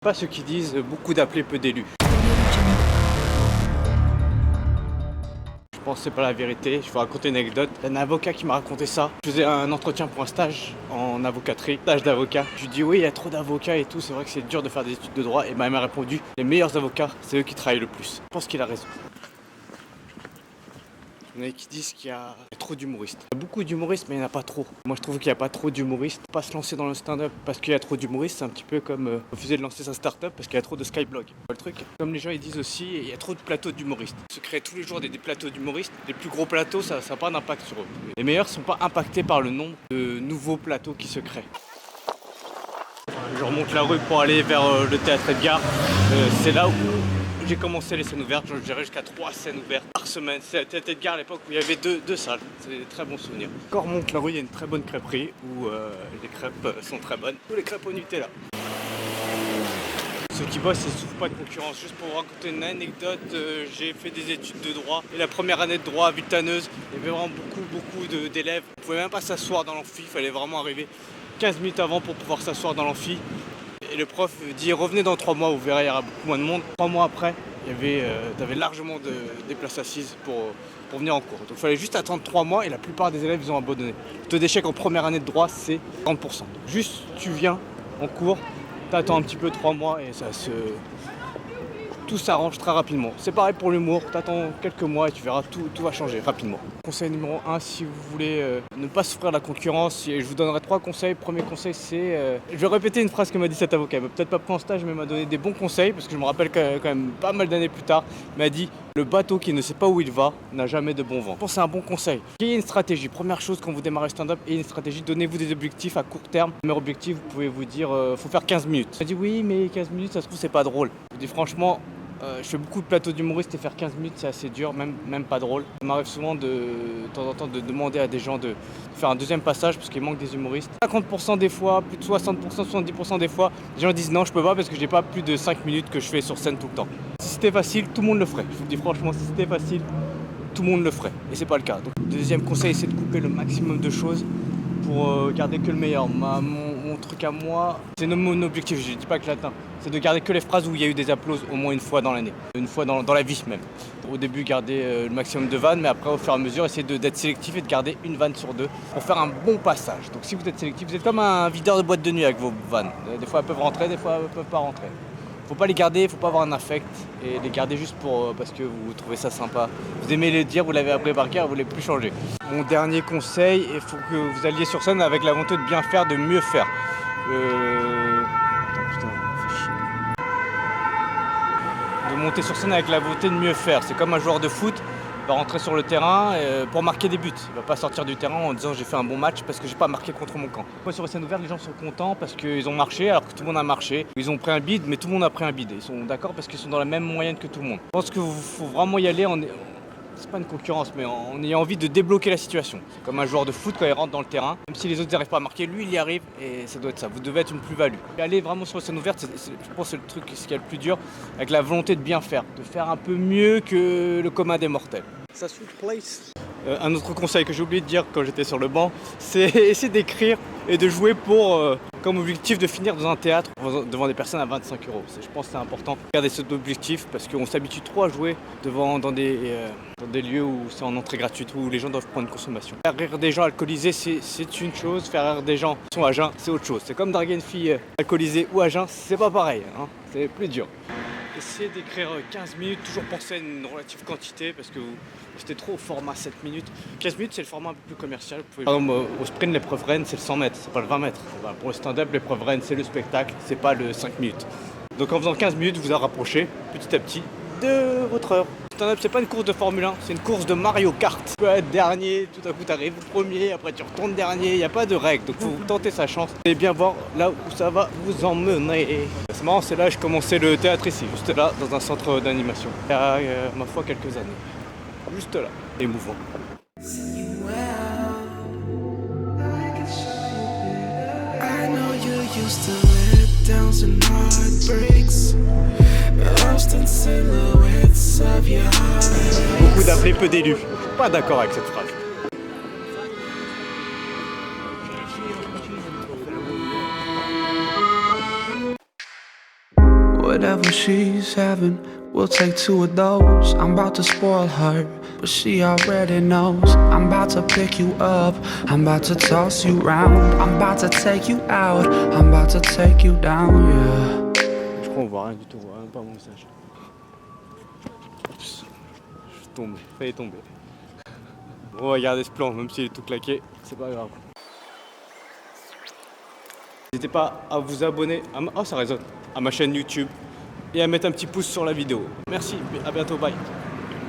Pas ceux qui disent beaucoup d'appelés, peu d'élus. Je pense que c'est pas la vérité. Je vais raconter une anecdote. Il y a un avocat qui m'a raconté ça. Je faisais un entretien pour un stage en avocaterie, stage d'avocat. Je lui dis oui, il y a trop d'avocats et tout. C'est vrai que c'est dur de faire des études de droit. Et ben il m'a répondu les meilleurs avocats, c'est eux qui travaillent le plus. Je pense qu'il a raison. Il y en a qui disent qu'il y a trop d'humoristes. Il y a beaucoup d'humoristes, mais il n'y en a pas trop. Moi, je trouve qu'il n'y a pas trop d'humoristes. Pas se lancer dans le stand-up parce qu'il y a trop d'humoristes, c'est un petit peu comme refuser de lancer sa start-up parce qu'il y a trop de skyblog. Le truc, comme les gens ils disent aussi, il y a trop de plateaux d'humoristes. Se créer tous les jours des plateaux d'humoristes. Les plus gros plateaux, ça n'a pas d'impact sur eux. Les meilleurs ne sont pas impactés par le nombre de nouveaux plateaux qui se créent. Je remonte la rue pour aller vers le théâtre Edgar. C'est là où j'ai commencé les scènes ouvertes. Je dirais jusqu'à 3 scènes ouvertes par semaine. C'est à Théâtre Edgar à l'époque où il y avait deux salles. C'est des très bons souvenirs. Quand on remonte la rue, il y a une très bonne crêperie où les crêpes sont très bonnes. Tous les crêpes au Nutella. Ceux qui bossent, ils ne souffrent pas de concurrence. Juste pour vous raconter une anecdote, j'ai fait des études de droit. Et la première année de droit à Villetaneuse, il y avait vraiment beaucoup d'élèves. On ne pouvait même pas s'asseoir dans l'amphi. Il fallait vraiment arriver 15 minutes avant pour pouvoir s'asseoir dans l'amphi. Et le prof dit revenez dans 3 mois, vous verrez, il y aura beaucoup moins de monde. 3 mois après, t'avais largement des places assises pour venir en cours. Donc il fallait juste attendre 3 mois et la plupart des élèves ils ont abandonné. Le taux d'échec en première année de droit c'est 30%. Donc juste tu viens en cours, t'attends un petit peu 3 mois et tout s'arrange très rapidement. C'est pareil pour l'humour, t'attends quelques mois et tu verras tout va changer rapidement. Conseil numéro 1, si vous voulez ne pas souffrir la concurrence, je vous donnerai 3 conseils. Premier conseil c'est, je vais répéter une phrase que m'a dit cet avocat, il m'a peut-être pas pris en stage mais il m'a donné des bons conseils parce que je me rappelle quand même pas mal d'années plus tard, il m'a dit le bateau qui ne sait pas où il va n'a jamais de bon vent. Je pense que c'est un bon conseil. Ayez une stratégie. Première chose quand vous démarrez stand-up, ayez une stratégie, donnez-vous des objectifs à court terme. Premier objectif, vous pouvez vous dire faut faire 15 minutes. Il m'a dit oui mais 15 minutes ça se trouve c'est pas drôle. Je vous dis franchement, je fais beaucoup de plateaux d'humoristes et faire 15 minutes c'est assez dur, même pas drôle. Ça m'arrive souvent de temps en temps de demander à des gens de faire un deuxième passage parce qu'il manque des humoristes. 50% des fois, plus de 60%, 70% des fois, les gens disent non je peux pas parce que j'ai pas plus de 5 minutes que je fais sur scène tout le temps. Si c'était facile, tout le monde le ferait. Je vous dis franchement, si c'était facile, tout le monde le ferait. Et c'est pas le cas. Donc, deuxième conseil, c'est de couper le maximum de choses pour garder que le meilleur. Mon truc à moi, c'est mon objectif, je dis pas que je l'atteins, c'est de garder que les phrases où il y a eu des applauses au moins une fois dans l'année, une fois dans la vie même. Au début, garder le maximum de vannes, mais après, au fur et à mesure, essayer d'être sélectif et de garder une vanne sur 2 pour faire un bon passage. Donc si vous êtes sélectif, vous êtes comme un videur de boîte de nuit avec vos vannes. Des fois, elles peuvent rentrer, des fois, elles peuvent pas rentrer. Faut pas les garder, faut pas avoir un affect et les garder juste parce que vous trouvez ça sympa. Vous aimez le dire, vous l'avez appris par cœur, vous voulez plus changer. Mon dernier conseil, il faut que vous alliez sur scène avec la volonté de bien faire, de mieux faire. De monter sur scène avec la volonté de mieux faire. C'est comme un joueur de foot, il va rentrer sur le terrain pour marquer des buts. Il va pas sortir du terrain en disant j'ai fait un bon match parce que j'ai pas marqué contre mon camp. Moi sur les scènes ouvertes, les gens sont contents parce qu'ils ont marché alors que tout le monde a marché. Ils ont pris un bid mais tout le monde a pris un bid. Ils sont d'accord parce qu'ils sont dans la même moyenne que tout le monde. Je pense qu'il faut vraiment y aller c'est pas une concurrence, mais en ayant envie de débloquer la situation. C'est comme un joueur de foot quand il rentre dans le terrain, même si les autres n'arrivent pas à marquer, lui il y arrive et ça doit être ça. Vous devez être une plus-value. Aller vraiment sur la scène ouverte, je pense que c'est le truc ce qui est le plus dur, avec la volonté de bien faire, de faire un peu mieux que le commun des mortels. Ça switch place. Un autre conseil que j'ai oublié de dire quand j'étais sur le banc, c'est essayer d'écrire et de jouer pour comme objectif de finir dans un théâtre devant des personnes à 25€. Je pense que c'est important de garder cet objectif parce qu'on s'habitue trop à jouer dans des lieux où c'est en entrée gratuite, où les gens doivent prendre une consommation. Faire rire des gens alcoolisés, c'est une chose, faire rire des gens qui sont à jeun, c'est autre chose. C'est comme draguer une fille alcoolisée ou à jeun, c'est pas pareil, hein, c'est plus dur. Essayez d'écrire 15 minutes, toujours penser à une relative quantité parce que vous restez trop au format 7 minutes. 15 minutes c'est le format un peu plus commercial. Par exemple au sprint l'épreuve reine c'est le 100 mètres, c'est pas le 20 mètres. Pour le stand-up l'épreuve reine c'est le spectacle, c'est pas le 5 minutes. Donc en faisant 15 minutes vous vous rapprochez petit à petit de votre heure. Le stand-up c'est pas une course de Formule 1, c'est une course de Mario Kart. Tu peux être dernier, tout à coup tu arrives premier, après tu retournes dernier, il n'y a pas de règle. Donc faut tenter sa chance et bien voir là où ça va vous emmener. C'est marrant, c'est là que je commençais le théâtre ici, juste là, dans un centre d'animation. Il y a, ma foi, quelques années. Juste là, émouvant. Beaucoup d'appelés, peu d'élus. Je suis pas d'accord avec cette phrase. Whatever she's having, we'll take 2 of those. I'm about to spoil her, but she already knows. I'm about to pick you up, I'm about to toss you round, I'm about to take you out, I'm about to take you down, yeah. Je crois qu'on voit rien du tout, on voit même pas mon visage. Oups, je suis tombé, failli tomber. On va regarder ce plan, même s'il est tout claqué, c'est pas grave. N'hésitez pas à vous abonner oh ça résonne, à ma chaîne YouTube et à mettre un petit pouce sur la vidéo. Merci, à bientôt, bye.